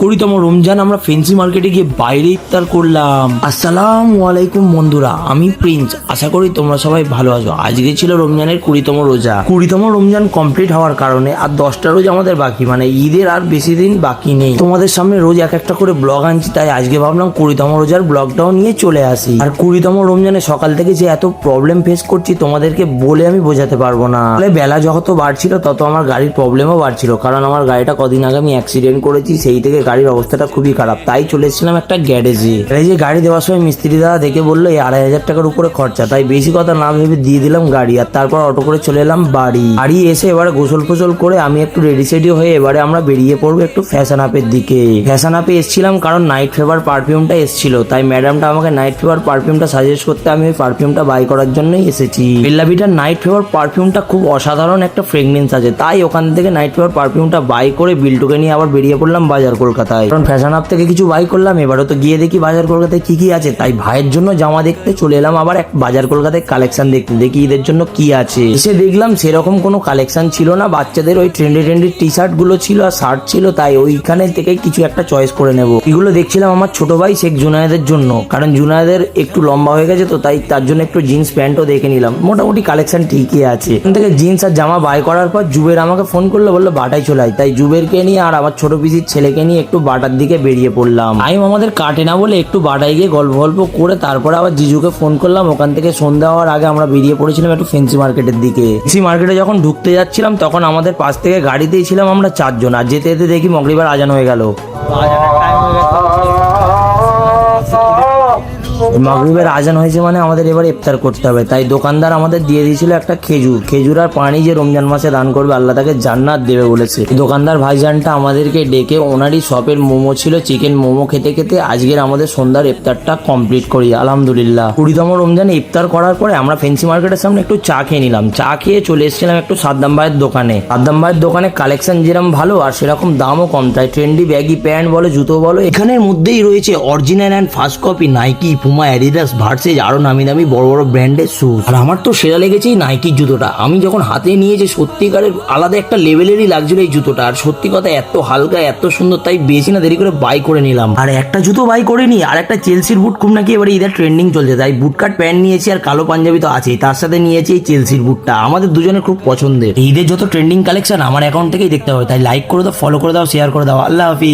কুড়িতম রমজান আমরা ফেন্সি মার্কেটে গিয়ে বাইরে ইফতার করলাম। আসসালামু আলাইকুম বন্ধুরা, আমি প্রিন্স। আশা করি তোমরা সবাই ভালো আছো। আজকে ছিল রমজানের 20তম রোজা। 20তম রমজান কমপ্লিট হওয়ার কারণে আর 10টা রোজ আমাদের বাকি, মানে ঈদের আর বেশি দিন বাকি নেই। তোমাদের সামনে রোজ এক একটা করে ব্লগ আনছি, তাই আজকে ভাবলাম 20তম রোজার ব্লগটাও নিয়ে চলে আসি। আর 20তম রমজানে সকাল থেকে যে এত প্রবলেম ফেস করছি তোমাদেরকে বলে আমি বোঝাতে পারবো না। বেলা যত বাড়ছিল তত আমার গাড়ির প্রবলেমও বাড়ছিল, কারণ আমার গাড়িটা কদিন আগে আমি অ্যাক্সিডেন্ট করেছি, সেই থেকে গাড়ির অবস্থাটা খুবই খারাপ। তাই চলে এসেছিলাম একটা গ্যারেজে। গ্যারেজে গাড়ি দেওয়ার সময় মিস্ত্রি দাদা দেখে বললো 2,500 টাকার উপরে খরচা, তাই বেশি কথা না ভেবে দিয়ে দিলাম গাড়ি। আর তারপর অটো করে চলে এলাম বাড়ি এসে এবারে গোসল ফোসল করে আমি একটু রেডি সেডি হয়ে এবারে আমরা বেরিয়ে পড়বো একটু ফ্যাশন আপের দিকে। ফ্যাশন আপে এসেছিলাম কারণ নাইট ফেভার পারফিউমটা এসেছিল, তাই ম্যাডামটা আমাকে নাইট ফেভার পারফিউমটা সাজেস্ট করতে আমি ওই পারফিউমটা বাই করার জন্যই এসেছি। বেল্লাভিটার নাইট ফেভার পারফিউমটা খুব অসাধারণ একটা ফ্রেগনেন্স আছে, তাই ওখান থেকে নাইট ফেভার পারফিউমটা বাই করে বিল্টুকে নিয়ে আবার বেরিয়ে পড়লাম বাজার কলকাতায়। কারণ ফ্যাশন আপ থেকে কিছু বাই করলাম, এবারও তো গিয়ে দেখি বাজার কলকাতায় কি কি আছে। তাই ভাইয়ের জন্য জামা দেখতে চলে এলাম আবার এক বাজার কলকাতায় কালেকশন দেখতে, দেখি ঈদের জন্য কি আছে। এসে দেখলাম সেরকম কোনো কালেকশন ছিল না, বাচ্চাদের ওই ট্রেন্ডি টি শার্ট গুলো ছিল আর শার্ট ছিল, তাই ওইখানে থেকে কিছু একটা চয়েস করে নেব। এগুলো দেখছিলাম আমার ছোট ভাই শেখ জুনায়েদের জন্য, কারণ জুনায়েদের একটু লম্বা হয়ে গেছে তো, তাই তার জন্য একটু জিন্স প্যান্টও দেখে নিলাম। মোটামুটি কালেকশন ঠিকই আছে। এখান থেকে জিন্স আর জামা বাই করার পর জুবের আমাকে ফোন করলো, বললো বাটায় চলে আয়। তাই জুবেরকে নিয়ে আর আমার ছোট পিসির ছেলেকে নিয়ে একটু বাটার দিকে বেরিয়ে পড়লাম। টাইম আমাদের কাটে না বলে একটু বাটায় গিয়ে গল্প করে তারপরে আবার জিজুকে ফোন করলাম। ওখান থেকে সন্ধ্যা হওয়ার আগে আমরা বেরিয়ে পড়েছিলাম একটু ফেন্সি মার্কেটের দিকে। ফেন্সি মার্কেটে যখন ঢুকতে যাচ্ছিলাম তখন আমাদের পাশ থেকে গাড়িতেই ছিলাম আমরা 4 জন, আর যেতে যেতে দেখি মগরিবার আজান হয়ে গেল। মাগরিবের আজান হয়েছে মানে আমাদের এবার ইফতার করতে হবে, তাই দোকানদার আমাদের দিয়ে দিয়েছিল একটা খেজুর আর পানি, যে রমজান মাসে দান করবে আল্লাহ তাকে জান্নাত দেবে বলেছে। দোকানদার ভাইজানটা আমাদেরকে ডেকে ওনারই শপের মোমো ছিল, চিকেন মোমো খেতে খেতে আজকের আমাদের সন্ধ্যার ইফতারটা কমপ্লিট করি আলহামদুলিল্লাহ। 20তম রমজানে ইফতার করার পরে আমরা ফেন্সি মার্কেটের সামনে একটু চা খেয়ে নিলাম। চা খেয়ে চলে এসেছিলাম একটু সাদ্দাম ভাইয়ের দোকানে। সাদ্দাম ভাইয়ের দোকানে কালেকশন যেরকম ভালো আর সেরকম দামও কম, তাই ট্রেন্ডি ব্যাগি প্যান্ট বলো জুতো বলো এখানের মধ্যেই রয়েছে original and first copy Nike, Puma, Adidas, Versace আরো নামি দামি বড় বড় ব্র্যান্ডের শুজ। আর আমার তো সেরা লেগেছে এই নাইকির জুতোটা। আমি যখন হাতে নিয়েছি সত্যিকারের আলাদা একটা লেভেলেরই লাগছিল এই জুতোটা। আর সত্যি কথা এত হালকা এত সুন্দর, তাই বেশি না দেরি করে বাই করে নিলাম। আর একটা জুতো বাই করে নি, আর একটা চেলসির বুট খুব নাকি এবারে ঈদের ট্রেন্ডিং চলছে, তাই বুট কাট প্যান্ট নিয়েছি আর কালো পাঞ্জাবি তো আছেই, তার সাথে নিয়েছি এই চেলসির বুটটা, আমাদের দুজনের খুব পছন্দের। ঈদের যত ট্রেন্ডিং কালেকশন আমার অ্যাকাউন্ট থেকেই দেখতে হবে, তাই লাইক করে দাও, ফলো করে দাও, শেয়ার করে দাও। আল্লাহ হাফিজ।